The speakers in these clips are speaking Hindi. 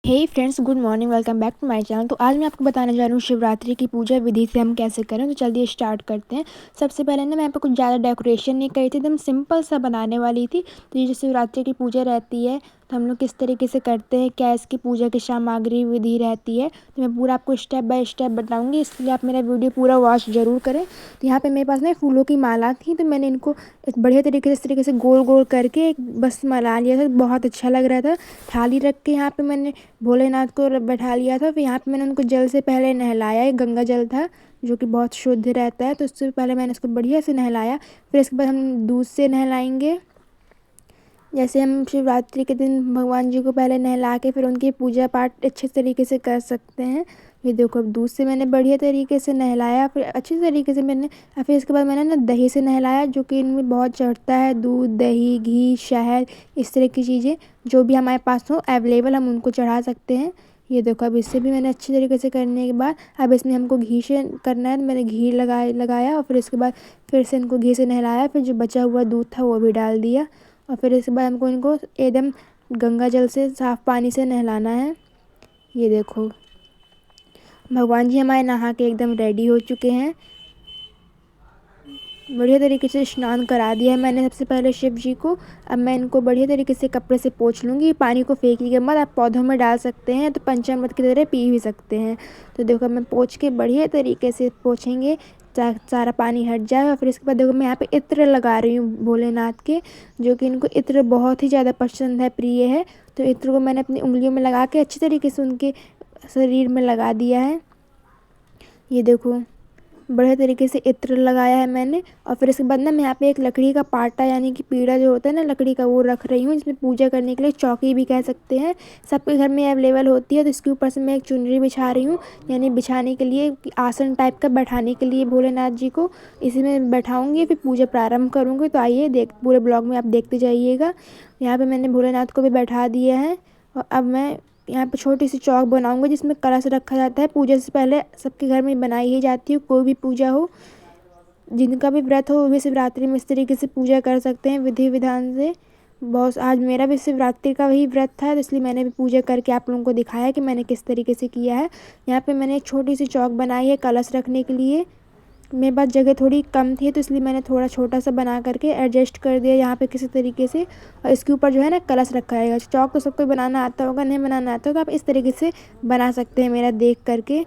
Hey friends, good morning. Welcome back to my channel. तो आज मैं आपको बताने जा रही हूँ शिवरात्रि की पूजा विधि से हम कैसे करें। तो चलिए स्टार्ट करते हैं। सबसे पहले ना मैं यहाँ पे कुछ ज़्यादा डेकोरेशन नहीं करी थी, एकदम सिंपल सा बनाने वाली थी। तो ये जो शिवरात्रि की पूजा रहती है तो हम लोग किस तरीके से करते हैं, क्या इसकी पूजा की सामग्री विधि रहती है, तो मैं पूरा आपको स्टेप बाय स्टेप बताऊँगी। इसलिए आप मेरा वीडियो पूरा वॉच ज़रूर करें। तो यहाँ पर मेरे पास ना फूलों की माला थी, तो मैंने इनको एक बढ़िया तरीके से इस तरीके से गोल गोल करके एक बस मला लिया था। बहुत अच्छा लग रहा था। थाली रख के यहाँ पे मैंने भोलेनाथ को बैठा लिया था। फिर यहाँ पे मैंने उनको जल से पहले नहलाया। एक गंगा जल था जो कि बहुत शुद्ध रहता है, तो उससे पहले मैंने इसको बढ़िया से नहलाया। फिर इसके बाद हम दूध से नहलाएंगे। जैसे हम शिवरात्रि के दिन भगवान जी को पहले नहला के फिर उनकी पूजा पाठ अच्छे तरीके से कर सकते हैं। ये देखो, अब दूध से मैंने बढ़िया तरीके से नहलाया, फिर अच्छी तरीके से मैंने फिर इसके बाद मैंने ना दही से नहलाया, जो कि इनमें बहुत चढ़ता है। दूध, दही, घी, शहद, इस तरह की चीज़ें जो भी हमारे पास हो अवेलेबल, हम उनको चढ़ा सकते हैं। ये देखो, अब इससे भी मैंने अच्छी तरीके से करने के बाद अब इसमें हमको घी से करना है। तो मैंने घी लगाया और फिर इसके बाद फिर से इनको घी से नहलाया। फिर जो बचा हुआ दूध था वो भी डाल दिया और फिर इसके बाद हमको इनको एकदम गंगा जल से साफ़ पानी से नहलाना है। ये देखो, भगवान जी हमारे नहा के एकदम रेडी हो चुके हैं। बढ़िया तरीके से स्नान करा दिया है मैंने सबसे पहले शिव जी को। अब मैं इनको बढ़िया तरीके से कपड़े से पोंछ लूँगी। पानी को फेंकिए मत, आप पौधों में डाल सकते हैं, तो पंचामृत की तरह पी भी सकते हैं। तो देखो, मैं पोंछ के बढ़िया तरीके से पोंछेंगे, सारा पानी हट जाए। और फिर इसके बाद देखो, मैं यहाँ पे इत्र लगा रही हूँ भोलेनाथ के, जो कि इनको इत्र बहुत ही ज़्यादा पसंद है, प्रिय है। तो इत्र को मैंने अपनी उंगलियों में लगा के अच्छी तरीके से उनके शरीर में लगा दिया है। ये देखो, बढ़िया तरीके से इत्र लगाया है मैंने। और फिर इसके बाद ना मैं यहाँ पे एक लकड़ी का पाटा यानी कि पीढ़ा जो होता है ना लकड़ी का, वो रख रही हूँ, जिसमें पूजा करने के लिए चौकी भी कह सकते हैं, सबके घर में अवेलेबल होती है। तो इसके ऊपर से मैं एक चुनरी बिछा रही हूँ, यानी बिछाने के लिए आसन टाइप का बैठाने के लिए भोलेनाथ जी को इसी में बैठाऊँगी। फिर पूजा प्रारंभ करूँगी। तो आइए पूरे ब्लॉग में आप देखते जाइएगा। यहाँ पर मैंने भोलेनाथ को भी बैठा दिया है और अब मैं यहाँ पे छोटी सी चौक बनाऊंगा जिसमें कलश रखा जाता है। पूजा से पहले सबके घर में बनाई ही जाती है, कोई भी पूजा हो, जिनका भी व्रत हो वो भी शिवरात्रि में इस तरीके से पूजा कर सकते हैं विधि विधान से। बहुत आज मेरा भी शिवरात्रि का वही व्रत था, तो इसलिए मैंने भी पूजा करके आप लोगों को दिखाया कि मैंने किस तरीके से किया है। यहाँ पे मैंने एक छोटी सी चौक बनाई है कलश रखने के लिए। मेरे पास जगह थोड़ी कम थी, तो इसलिए मैंने थोड़ा छोटा सा बना करके एडजस्ट कर दिया यहाँ पे किसी तरीके से। और इसके ऊपर जो है ना कलश रखा है। चौक तो सबको बनाना आता होगा, नहीं बनाना आता होगा, आप इस तरीके से बना सकते हैं मेरा देख करके।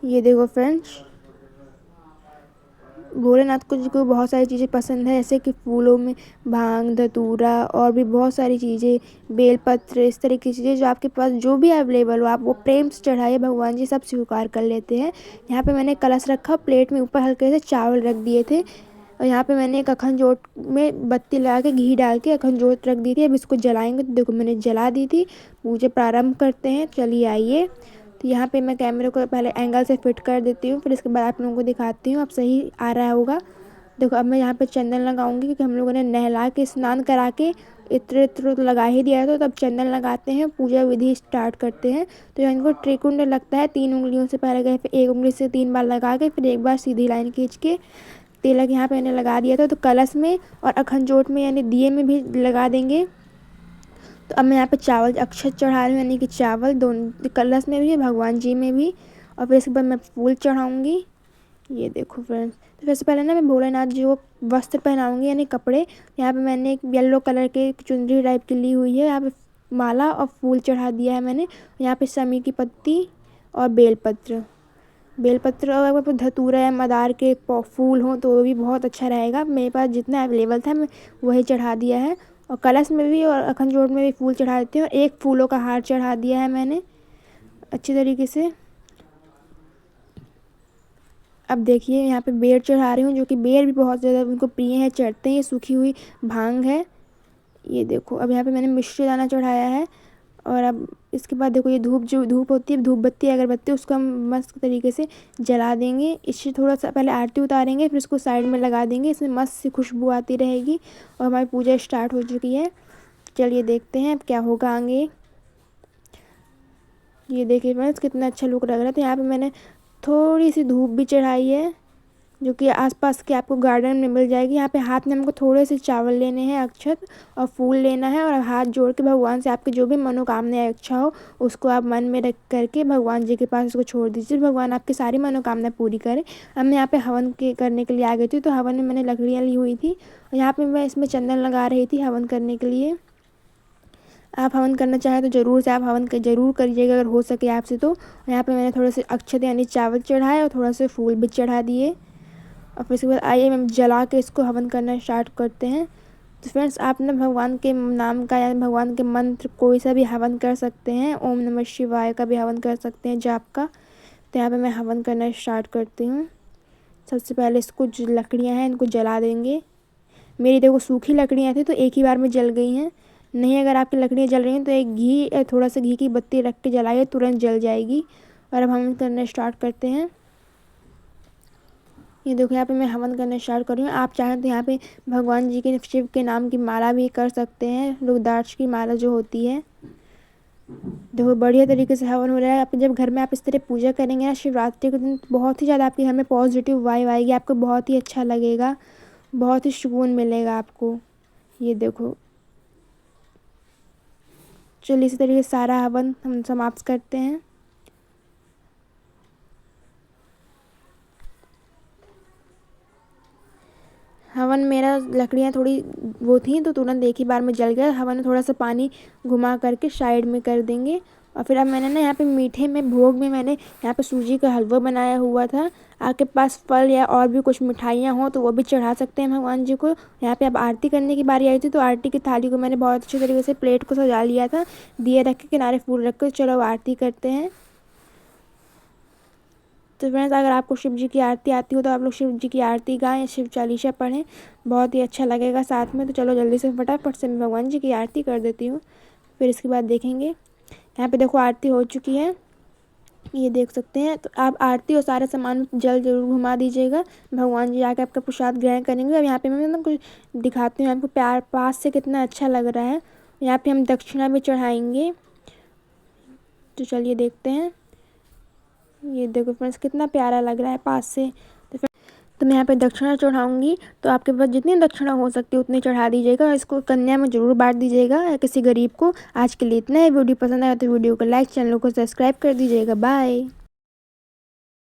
ये देखो फ्रेंड्स, भोलेनाथ को जी को बहुत सारी चीज़ें पसंद है, जैसे कि फूलों में भांग, धतूरा और भी बहुत सारी चीज़ें, बेलपत्र, इस तरह की चीज़ें जो आपके पास जो भी अवेलेबल हो आप वो प्रेम से चढ़ाइए, भगवान जी सब स्वीकार कर लेते हैं। यहाँ पे मैंने कलश रखा, प्लेट में ऊपर हल्के से चावल रख दिए थे और यहाँ पे मैंने एक अखंड जोत में बत्ती लगा के घी डाल के अखंड जोत रख दी थी। अब इसको जलाएंगे। तो देखो, मैंने जला दी थी। पूजा प्रारंभ करते हैं, चलिए आइए। तो यहाँ पे मैं कैमरे को पहले एंगल से फिट कर देती हूँ, फिर इसके बाद आप लोगों को दिखाती हूँ। अब सही आ रहा होगा। देखो, अब मैं यहाँ पे चंदन लगाऊंगी, क्योंकि हम लोगों ने नहला के स्नान करा के इत्र तो लगा ही दिया था, तो अब चंदन लगाते हैं, पूजा विधि स्टार्ट करते हैं। तो इनको त्रिकुंड लगता है, 3 उंगलियों से पहले गए, फिर एक उंगली से 3 बार लगा के फिर एक बार सीधी लाइन खींच के तिलक यहाँ पे मैंने लगा दिया था। तो कलश में और अखंड जोत में यानी दिए में भी लगा देंगे। तो अब मैं यहाँ पे चावल अक्षत चढ़ा रही हूँ, यानी कि चावल दोनों कलश में भी, भगवान जी में भी। और फिर इसके बाद मैं फूल चढ़ाऊँगी। ये देखो फ्रेंड्स, तो सबसे पहले ना मैं भोलेनाथ जी को वस्त्र पहनाऊँगी, यानी कपड़े। यहाँ पे मैंने एक येलो कलर के चुनरी टाइप की ली हुई है। यहाँ पे माला और फूल चढ़ा दिया है मैंने। यहाँ पे समी की पत्ती और बेलपत्र और अगर धतूरा या मदार के फूल हों तो वो भी बहुत अच्छा रहेगा। मेरे पास जितना अवेलेबल था मैं वही चढ़ा दिया है। और कलश में भी और अखंड जोत में भी फूल चढ़ा देती हूँ। और एक फूलों का हार चढ़ा दिया है मैंने अच्छी तरीके से। अब देखिए, यहाँ पे बेर चढ़ा रही हूँ, जो कि बेर भी बहुत ज़्यादा उनको प्रिय है, चढ़ते हैं। ये सूखी हुई भांग है। ये देखो, अब यहाँ पे मैंने मिश्री दाना चढ़ाया है। और अब इसके बाद देखो, ये धूप जो धूप होती है, धूप बत्ती अगरबत्ती, उसको हम मस्त तरीके से जला देंगे। इससे थोड़ा सा पहले आरती उतारेंगे, फिर इसको साइड में लगा देंगे। इसमें मस्त सी खुशबू आती रहेगी। और हमारी पूजा स्टार्ट हो चुकी है। चलिए देखते हैं अब क्या होगा आगे। ये देखिए फ्रेंड्स, कितना अच्छा लुक लग रहा है। तो यहाँ पे मैंने थोड़ी सी धूप भी चढ़ाई है। जो कि आसपास के आपको गार्डन में मिल जाएगी। यहाँ पे हाथ में हमको थोड़े से चावल लेने हैं, अक्षत और फूल लेना है, और हाथ जोड़ के भगवान से आपकी जो भी मनोकामना या इच्छा हो उसको आप मन में रख करके भगवान जी के पास उसको छोड़ दीजिए। भगवान आपकी सारी मनोकामना पूरी करें। अब मैं यहाँ पे हवन करने के लिए आ गई थी। तो हवन में मैंने लकड़ियाँ ली हुई थी और यहाँ पे मैं इसमें चंदन लगा रही थी हवन करने के लिए। आप हवन करना चाहें तो ज़रूर से आप हवन ज़रूर करिएगा अगर हो सके आपसे तो। यहाँ पे मैंने थोड़े से अक्षत यानी चावल चढ़ाए और थोड़ा से फूल भी चढ़ा दिए। और फिर उसके बाद आइए हम जला के इसको हवन करना स्टार्ट करते हैं। तो फ्रेंड्स आप ना भगवान के नाम का यानी भगवान के मंत्र कोई सा भी हवन कर सकते हैं। ओम नमः शिवाय का भी हवन कर सकते हैं, जाप का। तो यहाँ पे मैं हवन करना स्टार्ट करती हूँ। सबसे पहले इसको जो लकड़ियाँ हैं इनको जला देंगे। मेरी देखो सूखी लकड़ियाँ थी तो एक ही बार में जल गई हैं। नहीं, अगर आपकी लकड़ियाँ जल रही हैं तो एक घी थोड़ा सा घी की बत्ती रख के जलाइए, तुरंत जल जाएगी। और अब हम करना स्टार्ट करते हैं। ये देखो यहाँ पे मैं हवन करना स्टार्ट कर रही हूँ। आप चाहें तो यहाँ पे भगवान जी के शिव के नाम की माला भी कर सकते हैं, रुद्राक्ष की माला जो होती है। देखो बढ़िया तरीके से हवन हो रहा है। आप जब घर में आप इस तरह पूजा करेंगे ना शिवरात्रि के दिन, तो बहुत ही ज़्यादा आपके घर में पॉजिटिव वाइब आएगी। आपको बहुत ही अच्छा लगेगा, बहुत ही सुकून मिलेगा आपको। ये देखो, चलिए इसी तरीके से सारा हवन हम समाप्त करते हैं। हवन मेरा लकड़ियाँ थोड़ी वो थी तो तुरंत एक ही बार में जल गया। हवन में थोड़ा सा पानी घुमा करके साइड में कर देंगे। और फिर अब मैंने ना यहाँ पे मीठे में भोग में मैंने यहाँ पे सूजी का हलवा बनाया हुआ था। आपके पास फल या और भी कुछ मिठाइयाँ हों तो वो भी चढ़ा सकते हैं भगवान जी को। यहाँ पे अब आरती करने की बारी आई थी तो आरती की थाली को मैंने बहुत अच्छे तरीके से प्लेट को सजा लिया था। दिए रख के किनारे फूल रख कर चलो आरती करते हैं। तो फ्रेंड्स अगर आपको शिव जी की आरती आती हो तो आप लोग शिव जी की आरती गाएं या शिव चालीसा पढ़ें, बहुत ही अच्छा लगेगा साथ में। तो चलो जल्दी से फटाफट से मैं भगवान जी की आरती कर देती हूँ, फिर इसके बाद देखेंगे। यहाँ पे देखो आरती हो चुकी है, ये देख सकते हैं। तो आप आरती और सारे सामान जल जरूर घुमा दीजिएगा। भगवान जी आके आपका प्रसाद ग्रहण करेंगे। अब यहाँ पे मैं ना कुछ दिखाती हूँ आपको प्यार पास से कितना अच्छा लग रहा है। यहाँ पे हम दक्षिणा भी चढ़ाएंगे, तो चलिए देखते हैं। ये देखो फ्रेंड्स कितना प्यारा लग रहा है पास से। तो मैं यहाँ पे दक्षिणा चढ़ाऊंगी, तो आपके पास जितनी दक्षिणा हो सकती है उतनी चढ़ा दीजिएगा। इसको कन्या में ज़रूर बांट दीजिएगा या किसी गरीब को। आज के लिए इतना ही। वीडियो पसंद आया तो वीडियो को लाइक, चैनल को सब्सक्राइब कर दीजिएगा। बाय।